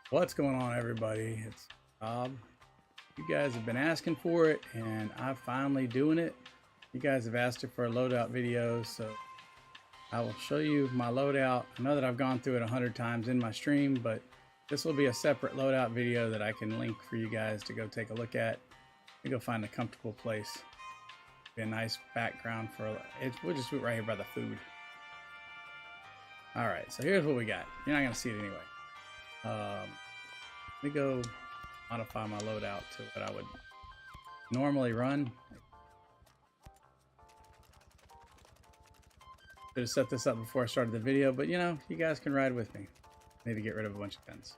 What's going on, everybody? It's Bob. You guys have been asking for it, and I'm finally doing it. You guys have asked it for a loadout video, so I will show you my loadout. I know that I've gone through it 100 times in my stream, but this will be a separate loadout video that I can link for you guys to go take a look at. You go find a comfortable place. Be a nice background for it. We'll just do it right here by the food. All right, so here's what we got. You're not gonna see it anyway. Let me go modify my loadout to what I would normally run. Should have set this up before I started the video, but you know, you guys can ride with me. I need to get rid of a bunch of guns.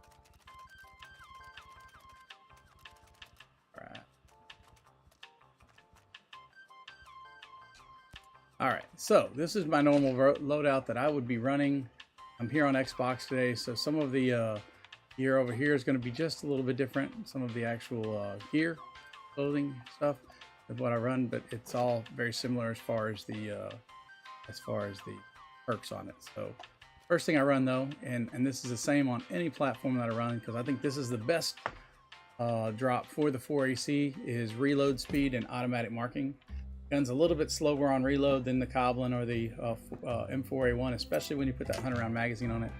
All right, so this is my normal loadout that I would be running. I'm here on Xbox today, so some of the gear over here is going to be just a little bit different. Some of the actual gear, clothing stuff is what I run, but it's all very similar as far as the perks on it. So first thing I run though, and this is the same on any platform that I run, because I think this is the best drop for the 4AC, is reload speed and automatic marking. Gun's a little bit slower on reload than the Coblin or the M4A1, especially when you put that 100 round magazine on it.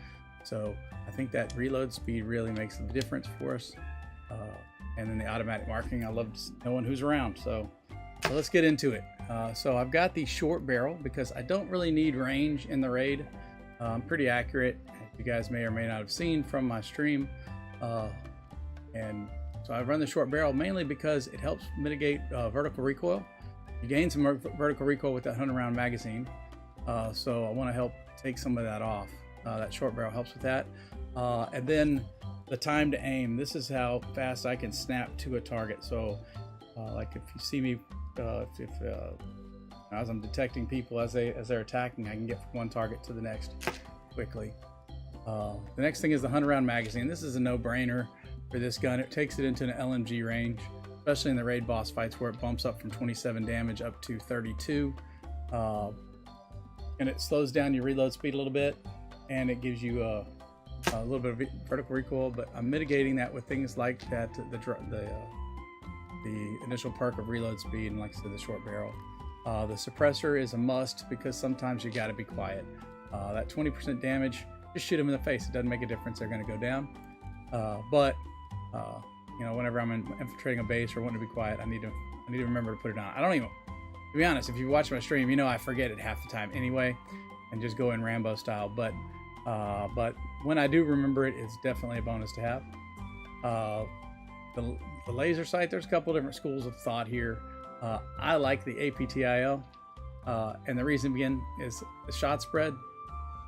So I think that reload speed really makes the difference for us. And then the automatic marking, I love knowing who's around. So let's get into it. So I've got the short barrel because I don't really need range in the raid. I'm pretty accurate, as you guys may or may not have seen from my stream. And so I run the short barrel mainly because it helps mitigate vertical recoil. You gain some vertical recoil with that 100 round magazine, so I want to help take some of that off. That short barrel helps with that. And then the time to aim. This is how fast I can snap to a target. So like if you see me, as I'm detecting people as they're attacking, I can get from one target to the next quickly. The next thing is the 100 round magazine. This is a no-brainer for this gun. It takes it into an LMG range, especially in the raid boss fights where it bumps up from 27 damage up to 32. And it slows down your reload speed a little bit, and it gives you a little bit of vertical recoil, but I'm mitigating that with things like that, the initial perk of reload speed, and like I said, the short barrel. The suppressor is a must because sometimes you got to be quiet. That 20% damage, just shoot them in the face. It doesn't make a difference. They're going to go down. You know, whenever I'm infiltrating a base or wanting to be quiet, I need to remember to put it on. I don't even, to be honest, if you watch my stream, you know I forget it half the time anyway, and just go in Rambo style. But when I do remember it, it's definitely a bonus to have. The laser sight, there's a couple different schools of thought here. I like the APTIL, and the reason again is the shot spread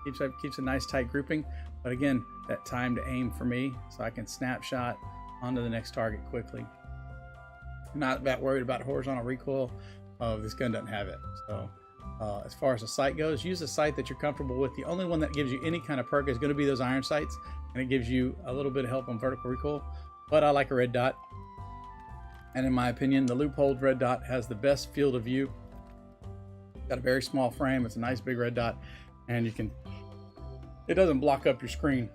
keeps a nice tight grouping. But again, that time to aim for me, so I can snapshot onto the next target quickly. I'm not that worried about horizontal recoil. This gun doesn't have it. So as far as the sight goes, use a sight that you're comfortable with. The only one that gives you any kind of perk is going to be those iron sights, and it gives you a little bit of help on vertical recoil. But I like a red dot, and in my opinion, the loophole red dot has the best field of view. Got a very small frame. It's a nice big red dot, and it doesn't block up your screen.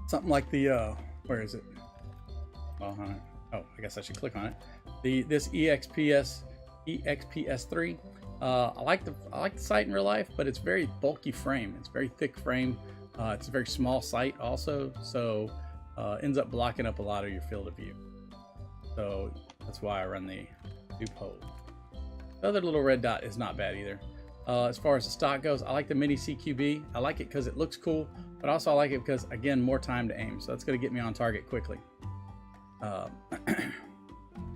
Something like the where is it? Oh, I guess I should click on it. This EXPS3. I like the sight in real life, but it's very bulky frame. It's very thick frame. It's a very small sight also, so ends up blocking up a lot of your field of view. So that's why I run the loophole. The other little red dot is not bad either. As far as the stock goes, I like the mini CQB. I like it because it looks cool, but also I like it because, again, more time to aim. So that's going to get me on target quickly.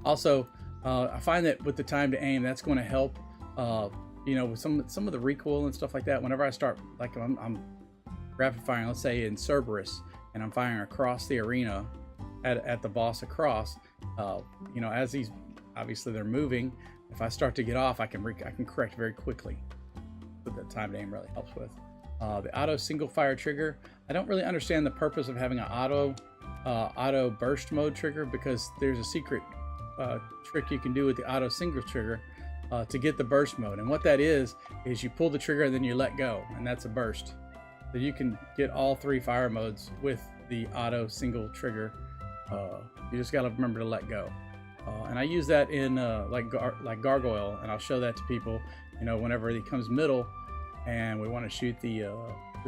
Also, I find that with the time to aim, that's going to help, you know, with some of the recoil and stuff like that. Whenever I start, like I'm rapid firing, let's say in Cerberus, and I'm firing across the arena at the boss across, you know, as these, obviously they're moving. If I start to get off, I can correct very quickly. But the time to aim really helps with. The auto single fire trigger. I don't really understand the purpose of having an auto burst mode trigger, because there's a secret trick you can do with the auto single trigger to get the burst mode. And what that is you pull the trigger and then you let go, and that's a burst. So you can get all 3 fire modes with the auto single trigger. You just got to remember to let go. And I use that in like gargoyle, and I'll show that to people. You know, whenever he comes middle, and we want to shoot the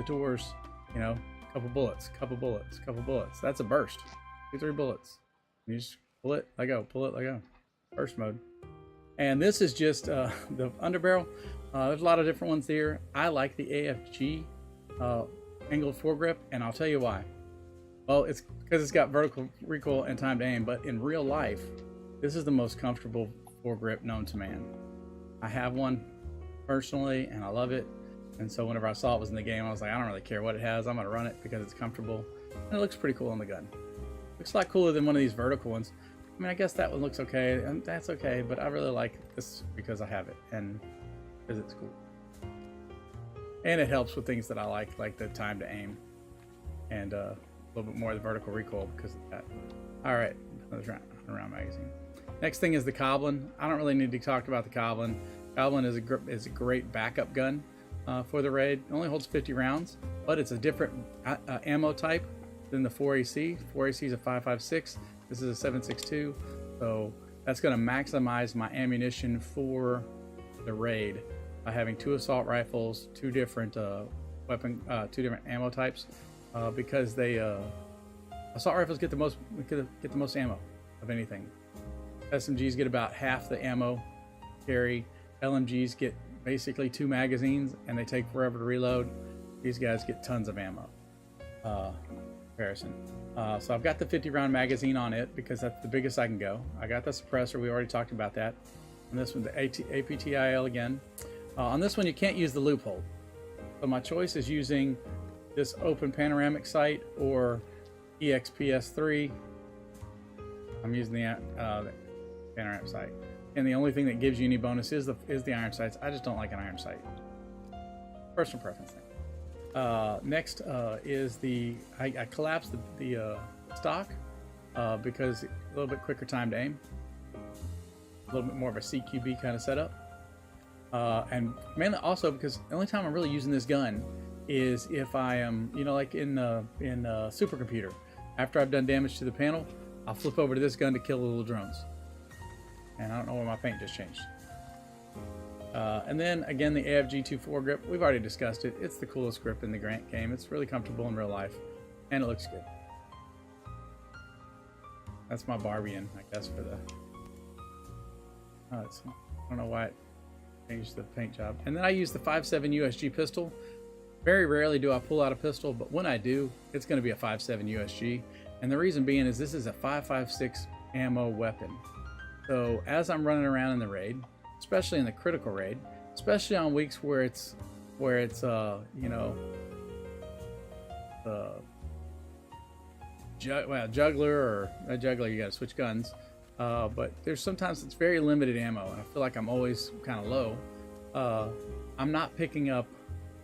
doors. You know, couple bullets. That's a burst. 2-3 bullets. You just pull it, let go. Pull it, let go. Burst mode. And this is just the underbarrel. There's a lot of different ones here. I like the AFG angled foregrip, and I'll tell you why. Well, it's because it's got vertical recoil and time to aim, but in real life, this is the most comfortable foregrip known to man. I have one personally, and I love it. And so whenever I saw it was in the game, I was like, I don't really care what it has. I'm going to run it because it's comfortable. And it looks pretty cool on the gun. Looks a lot cooler than one of these vertical ones. I mean, I guess that one looks okay, and that's okay, but I really like this because I have it, and because it's cool. And it helps with things that I like the time to aim, and a little bit more of the vertical recoil because of that. All right, another round magazine. Next thing is the Goblin. I don't really need to talk about the Goblin. Goblin is a great backup gun for the raid. It only holds 50 rounds, but it's a different ammo type than the 4AC. 4AC is a 5.56. This is a 7.62. So that's going to maximize my ammunition for the raid by having 2 assault rifles, 2 different 2 different ammo types, because they assault rifles get the most ammo of anything. SMGs get about half the ammo carry. LMGs get basically 2 magazines, and they take forever to reload. These guys get tons of ammo. Comparison. So I've got the 50 round magazine on it because that's the biggest I can go. I got the suppressor. We already talked about that. On this one, the APTIL again. On this one, you can't use the loophole. So my choice is using this open panoramic sight or EXPS3. I'm using the panoramic sight, and the only thing that gives you any bonus is the iron sights. I just don't like an iron sight. Personal preference thing. Next is I collapsed the stock because a little bit quicker time to aim, a little bit more of a CQB kind of setup, and mainly also because the only time I'm really using this gun is if I am, you know, like in supercomputer. After I've done damage to the panel, I'll flip over to this gun to kill the little drones. And I don't know why my paint just changed. And then again, the AFG2 foregrip. We've already discussed it. It's the coolest grip in the game. It's really comfortable in real life, and it looks good. That's my Barbian, I guess, for the. I don't know why it changed the paint job. And then I use the 5.7 USG pistol. Very rarely do I pull out a pistol, but when I do, it's going to be a 5.7 USG. And the reason being is this is a 5.56 ammo weapon. So as I'm running around in the raid, especially in the critical raid, especially on weeks where it's you know, juggler or a juggler, you got to switch guns. But there's sometimes it's very limited ammo, and I feel like I'm always kind of low. I'm not picking up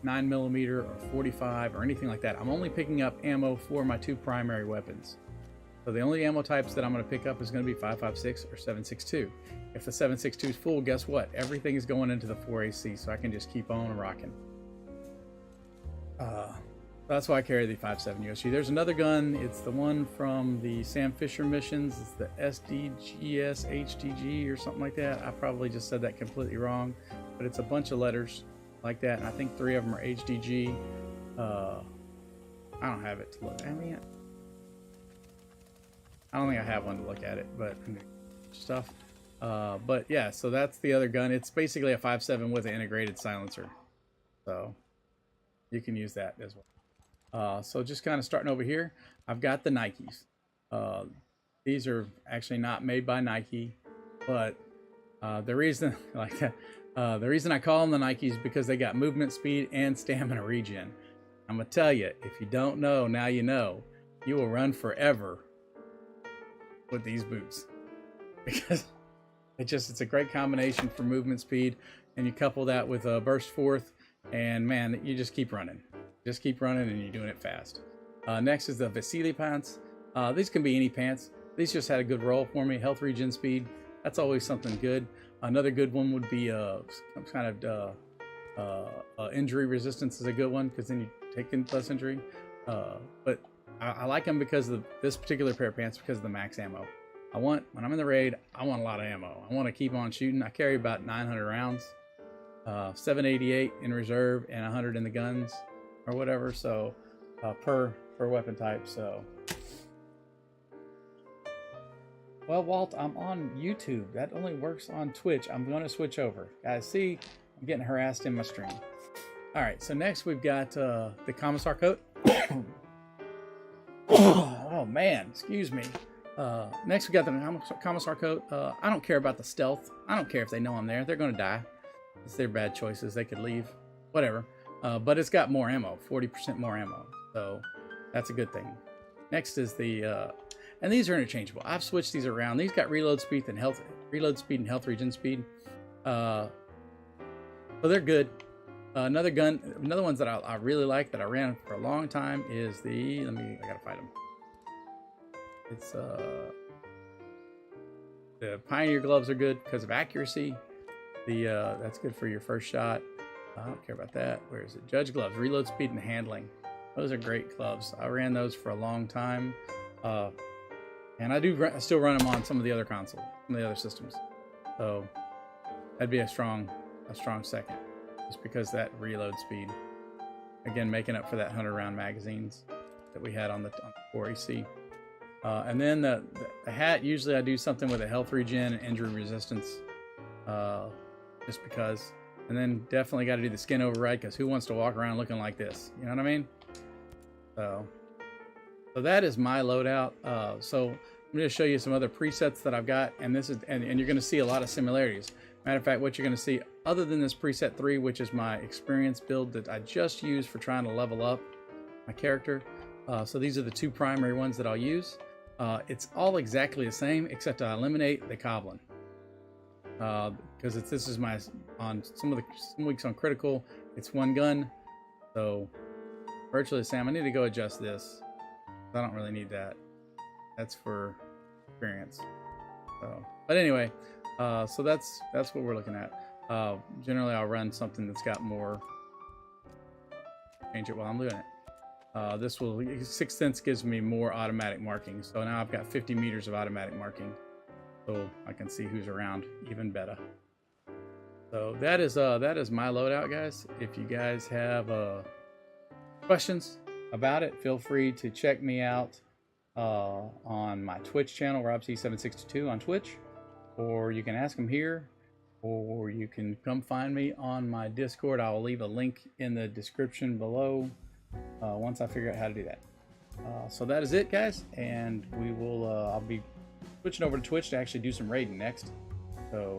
9mm or 45 or anything like that. I'm only picking up ammo for my 2 primary weapons. So the only ammo types that I'm going to pick up is going to be 5.56 or 7.62. If the 7.62 is full, guess what? Everything is going into the 4AC, so I can just keep on rocking. That's why I carry the 5.7 USG. There's another gun. It's the one from the Sam Fisher missions. It's the SDGS HDG or something like that. I probably just said that completely wrong, but it's a bunch of letters like that, and I think 3 of them are HDG. I don't have it to look. I don't think I have one to look at it, but stuff. But yeah, so that's the other gun. It's basically a 5.7 with an integrated silencer, so you can use that as well. So just kind of starting over here, I've got the Nikes. These are actually not made by Nike, but the reason the reason I call them the Nikes is because they got movement speed and stamina regen. I'm gonna tell you, if you don't know, now you know. You will run forever with these boots because it's a great combination for movement speed, and you couple that with a burst forth, and man, you just keep running. Just keep running, and you're doing it fast. Next is the Vasily pants. These can be any pants. These just had a good roll for me. Health regen speed. That's always something good. Another good one would be some kind of injury resistance is a good one, because then you taking less injury. But I like them because of this particular pair of pants, because of the max ammo. When I'm in the raid, I want a lot of ammo. I want to keep on shooting. I carry about 900 rounds, 788 in reserve, and 100 in the guns or whatever. So per weapon type. So, well, Walt, I'm on YouTube. That only works on Twitch. I'm going to switch over, guys. See, I'm getting harassed in my stream. All right. So next we've got the commissar coat. Oh man, excuse me. Next we got the commissar coat. I don't care about the stealth. I don't care if they know I'm there. They're going to die. It's their bad choices. They could leave, whatever. But it's got more ammo, 40% more ammo. So that's a good thing. Next is the, and these are interchangeable. I've switched these around. These got reload speed and health regen speed. So they're good. Another ones that I really like that I ran for a long time is the, I gotta find them. It's the Pioneer gloves are good because of accuracy. That's good for your first shot. I don't care about that. Where is it? Judge gloves, reload speed and handling. Those are great gloves. I ran those for a long time, and I still run them on some of the other consoles, some of the other systems. So that'd be a strong second, just because that reload speed. Again, making up for that 100 round magazines that we had on the 4AC. And then the hat, usually I do something with a health regen and injury resistance, just because. And then definitely got to do the skin override, because who wants to walk around looking like this? You know what I mean? So that is my loadout. So I'm going to show you some other presets that I've got, and this is and you're going to see a lot of similarities. Matter of fact, what you're going to see, other than this preset 3, which is my experience build that I just used for trying to level up my character. So these are the 2 primary ones that I'll use. It's all exactly the same, except I eliminate the Coblin. Because this is my, on some weeks on critical, it's 1 gun. So virtually the same. I need to go adjust this. I don't really need that. That's for experience. So, but anyway, so that's what we're looking at. Generally I'll run something that's got more, change it while I'm doing it. This will, 6th Sense gives me more automatic marking. So now I've got 50 meters of automatic marking. So I can see who's around even better. So that is my loadout, guys. If you guys have questions about it, feel free to check me out on my Twitch channel, RobC7622 on Twitch, or you can ask them here, or you can come find me on my Discord. I will leave a link in the description below once I figure out how to do that. So that is it, guys, and we will I'll be switching over to Twitch to actually do some raiding next. So